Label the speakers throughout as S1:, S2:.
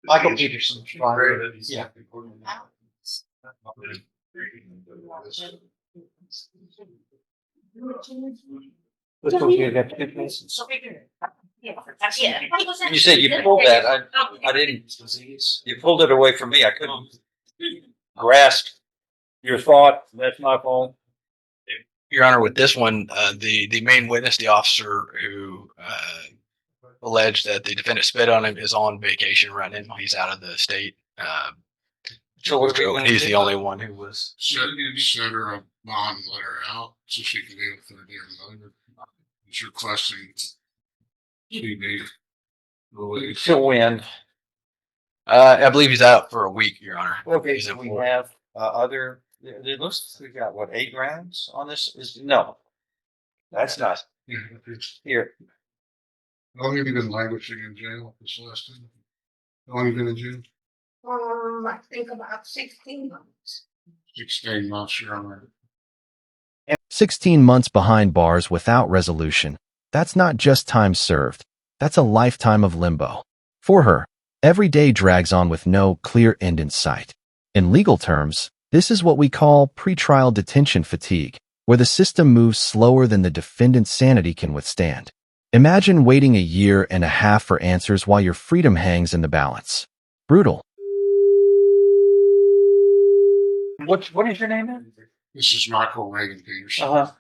S1: Michael Peterson.
S2: Yeah.
S1: This one here got 2 places.
S3: Yeah.
S1: You said you pulled that. I didn't. You pulled it away from me. I couldn't grasp your thought. That's my fault.
S2: Your Honor, with this one, the main witness, the officer who alleged that the defendant spit on him, is on vacation right now. He's out of the state.
S1: So what are we
S2: So
S1: gonna
S2: he's
S1: do?
S2: the only one who was.
S4: Send her a bond, let her out, so she can be with her dear mother. It's requesting she be released.
S1: To win.
S2: I believe he's out for a week, Your Honor.
S1: Okay,
S2: He's
S1: so
S2: in
S1: we
S2: Florida.
S1: have other. It looks we got what 8 rounds on this? No, that's not
S4: Yeah,
S1: here.
S4: how long have you been languishing in jail this last time? How long have you been in jail?
S3: I think about 16 months.
S4: 16 months, Your Honor.
S5: 16 months behind bars without resolution. That's not just time served. That's a lifetime of limbo. For her, every day drags on with no clear end in sight. In legal terms, this is what we call pretrial detention fatigue, where the system moves slower than the defendant's sanity can withstand. Imagine waiting a year and a half for answers while your freedom hangs in the balance. Brutal.
S1: What is your name then?
S4: This is Michael Reagan Peterson.
S1: Uh-huh.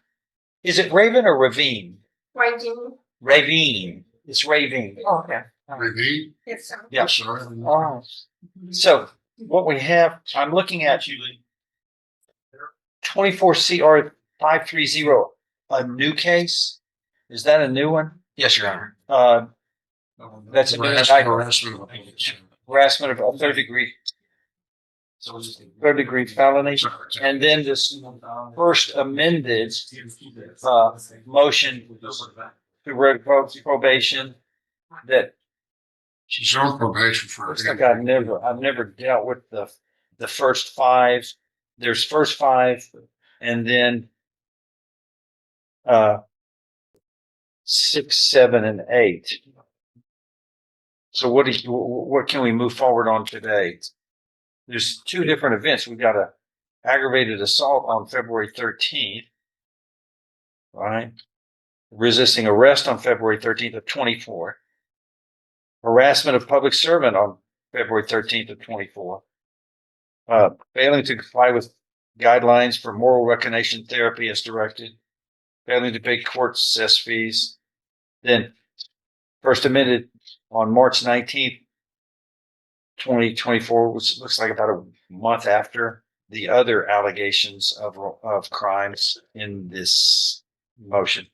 S1: Is it Raven or Ravine?
S3: Writing.
S1: Ravine. It's Ravine. Oh, okay.
S4: Ravine?
S3: It's
S1: Yeah.
S4: I'm sorry.
S1: Oh. So what we have, I'm looking at 24 CR 530, a new case. Is that a new one?
S2: Yes, Your Honor.
S1: That's a new
S4: harassment of
S1: Harassment of a third degree felony. And then this first amended motion to revoke probation that
S4: She's on probation for
S1: looks like I've never dealt with the first 5. There's first 5 and then 6, 7, and 8. So what can we move forward on today? There's 2 different events. We've got a aggravated assault on February 13th, right? Resisting arrest on February 13th of 24. Harassment of public servant on February 13th of 24. Failing to comply with guidelines for moral recognition therapy as directed. Failing to pay court cess fees. Then first amended on March 19th, 2024, which looks like about a month after the other allegations of crimes in this motion.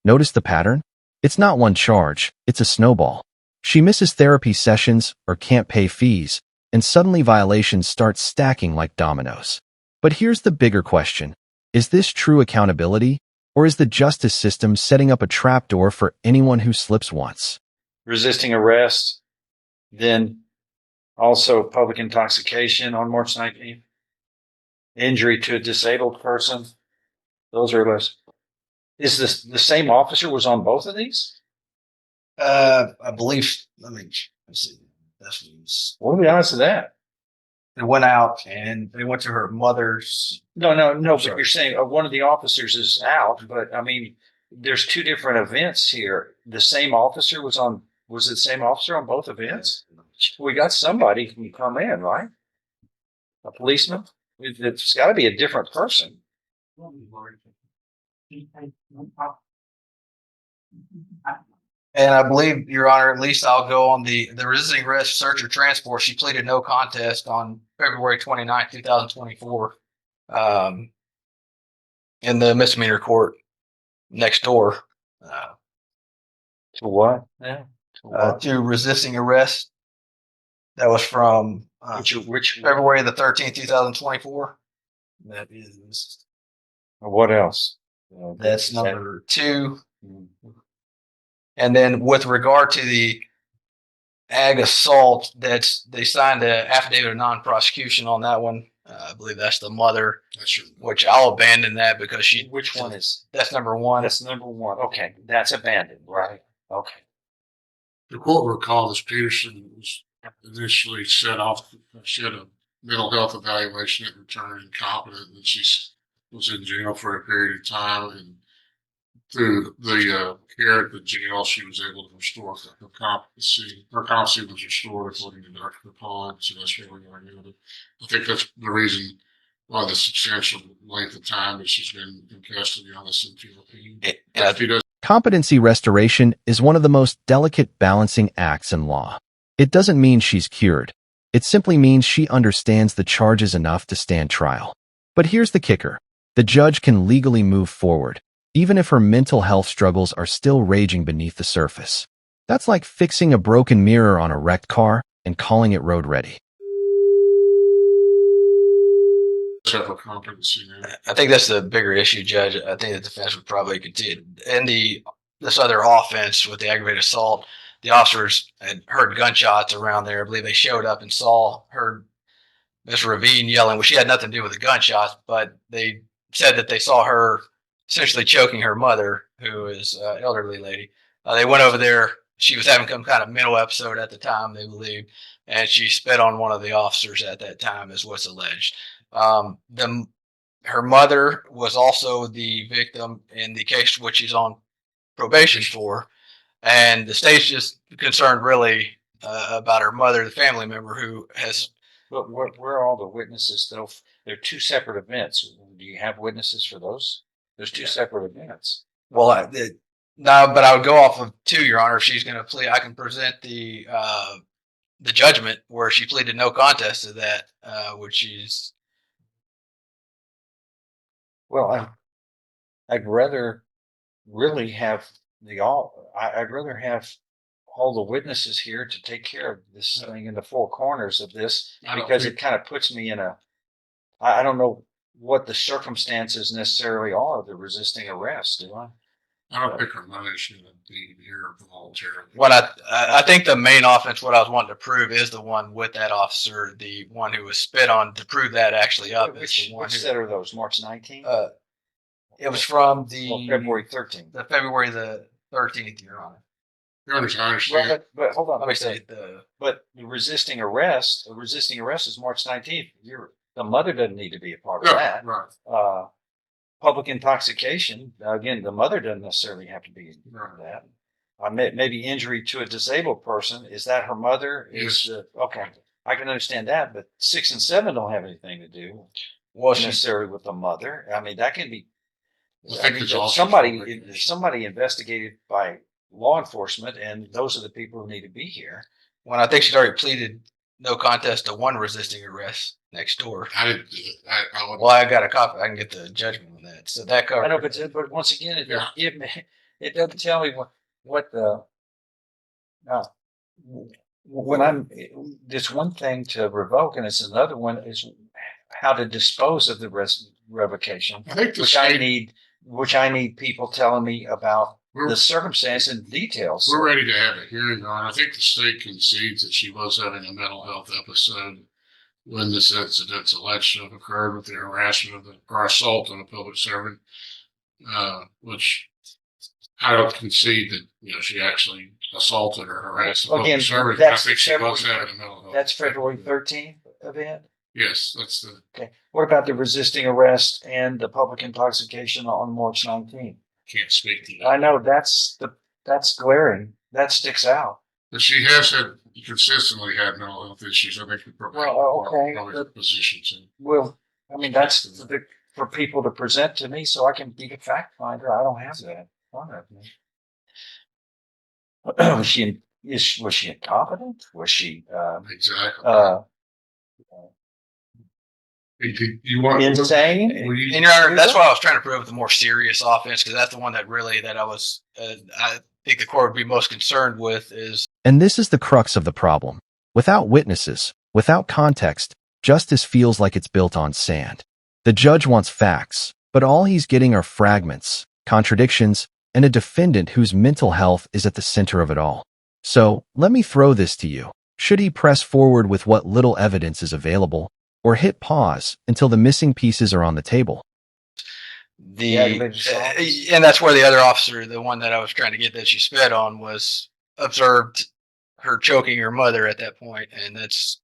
S5: Notice the pattern? It's not one charge, it's a snowball. She misses therapy sessions or can't pay fees, and suddenly violations start stacking like dominoes. But here's the bigger question. Is this true accountability, or is the justice system setting up a trapdoor for anyone who slips once?
S1: Resisting arrest, then also public intoxication on March 19th. Injury to a disabled person. Those are less. Is this the same officer was on both of these?
S2: I believe. Let's see.
S1: What are the odds of that?
S2: They went out and they went to her mother's.
S1: No. But you're saying one of the officers is out, but I mean, there's 2 different events here. The same officer was it the same officer on both events? We got somebody who can come in, right? A policeman? It's got to be a different person.
S2: And I believe, Your Honor, at least I'll go on the resisting arrest, search, or transport. She pleaded no contest on February 29th, 2024, in the misdemeanor court next door.
S1: To what? Yeah.
S2: To resisting arrest. That was from
S1: Which
S2: February the 13th, 2024. That is.
S1: What else?
S2: That's number 2. And then with regard to the ag assault, they signed an affidavit of non-prosecution on that one. I believe that's the mother, which I'll abandon that because she.
S1: Which one is?
S2: That's number 1.
S1: That's number 1. Okay, that's abandoned, right? Okay.
S4: The court recalled this Peterson was initially set off, she had a mental health evaluation that returned incompetent, and she was in jail for a period of time. And through the care at the jail, she was able to restore her competency. Her competency was restored according to Dr. Capone, so that's where we are now. I think that's the reason why the substantial length of time that she's been in custody on this appeal. If he does
S5: Competency restoration is one of the most delicate balancing acts in law. It doesn't mean she's cured. It simply means she understands the charges enough to stand trial. But here's the kicker. The judge can legally move forward, even if her mental health struggles are still raging beneath the surface. That's like fixing a broken mirror on a wrecked car and calling it road ready.
S4: have a competency now.
S2: I think that's the bigger issue, Judge. I think the defense would probably continue. In this other offense with the aggravated assault, the officers had heard gunshots around there. I believe they showed up and heard Miss Ravine yelling. Well, she had nothing to do with the gunshots, but they said that they saw her essentially choking her mother, who is an elderly lady. They went over there. She was having some kind of mental episode at the time, they believe, and she spit on one of the officers at that time, is what's alleged. Her mother was also the victim in the case which she's on probation for, and the state's just concerned really about her mother, the family member who has.
S1: But where are all the witnesses? They're two separate events. Do you have witnesses for those? There's two separate events.
S2: Well, no, but I would go off of two, Your Honor. If she's going to plead, I can present the judgment where she pleaded no contest to that, which is.
S1: Well, I'd rather really have I'd rather have all the witnesses here to take care of this thing in the four corners of this, because it kind of puts me in I don't know what the circumstances necessarily are of the resisting arrest, do I?
S4: I don't think her mother should be here voluntarily.
S2: What I think the main offense, what I was wanting to prove, is the one with that officer, the one who was spit on. To prove that actually up,
S1: Which set are those? March 19th?
S2: It was from the
S1: February 13th.
S2: The February the 13th, Your Honor.
S4: I understand.
S1: Well, but hold on.
S2: Let me say
S1: But the resisting arrest is March 19th. The mother doesn't need to be a part of that.
S4: Right.
S1: Public intoxication, again, the mother doesn't necessarily have to be in that. Maybe injury to a disabled person. Is that her mother?
S4: Yes.
S1: Okay. I can understand that, but 6 and 7 don't have anything to do necessarily with the mother. I mean, that can be. Somebody investigated by law enforcement, and those are the people who need to be here.
S2: When I think she'd already pleaded no contest to one resisting arrest next door.
S4: I didn't do it.
S2: I got a copy. I can get the judgment on that. So that covers.
S1: I know, but once again, it doesn't tell me what the. There's one thing to revoke, and it's another one is how to dispose of the revocation.
S4: I think
S1: which I need people telling me about the circumstance and details.
S4: We're ready to have a hearing on. I think the state concedes that she was having a mental health episode when this incident's alleged to have occurred with the harassment or assault on a public servant, which I don't concede that she actually assaulted or harassed a public servant. I think she was having a mental health.
S1: That's February 13th event.
S4: Yes, that's
S1: okay. What about the resisting arrest and the public intoxication on March 19th?
S4: Can't speak to that.
S1: I know that's glaring. That sticks out.
S4: But she has consistently had mental health issues. I think probably the positions.
S1: Well, I mean, that's for people to present to me so I can be the fact finder. I don't have that. Was she incompetent? Was she
S4: exactly? You want
S1: insane?
S2: And Your Honor, that's what I was trying to prove with the more serious offense, because that's the one that I think the court would be most concerned with is.
S5: And this is the crux of the problem. Without witnesses, without context, justice feels like it's built on sand. The judge wants facts, but all he's getting are fragments, contradictions, and a defendant whose mental health is at the center of it all. So, let me throw this to you. Should he press forward with what little evidence is available, or hit pause until the missing pieces are on the table?
S2: And that's where the other officer, the one that I was trying to get that she sped on, was observed her choking her mother at that point, and that's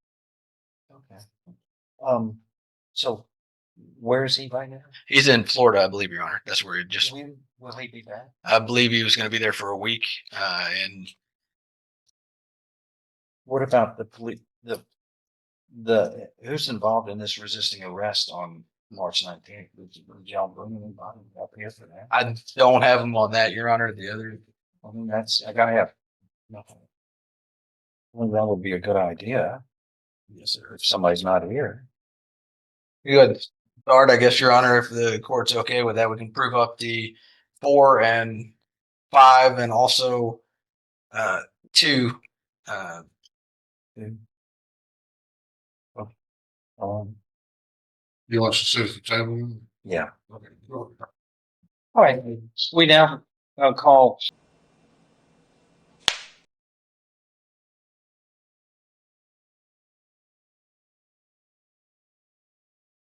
S1: Okay. So where is he right now?
S2: he's in Florida, I believe, Your Honor. That's where he just.
S1: When will he be back?
S2: I believe he was going to be there for a week, and
S1: What about the police, the, who's involved in this resisting arrest on March 19th? Did y'all bring anybody up here for that?
S2: I don't have him on that, Your Honor. The other,
S1: I mean, I gotta have. Well, that would be a good idea. Yes, sir. If somebody's not here.
S2: good start, I guess, Your Honor. If the court's okay with that, we can prove up the 4 and 5, and also 2.
S4: You want to sit at the table?
S1: Yeah.
S4: Okay.
S1: All right. We now call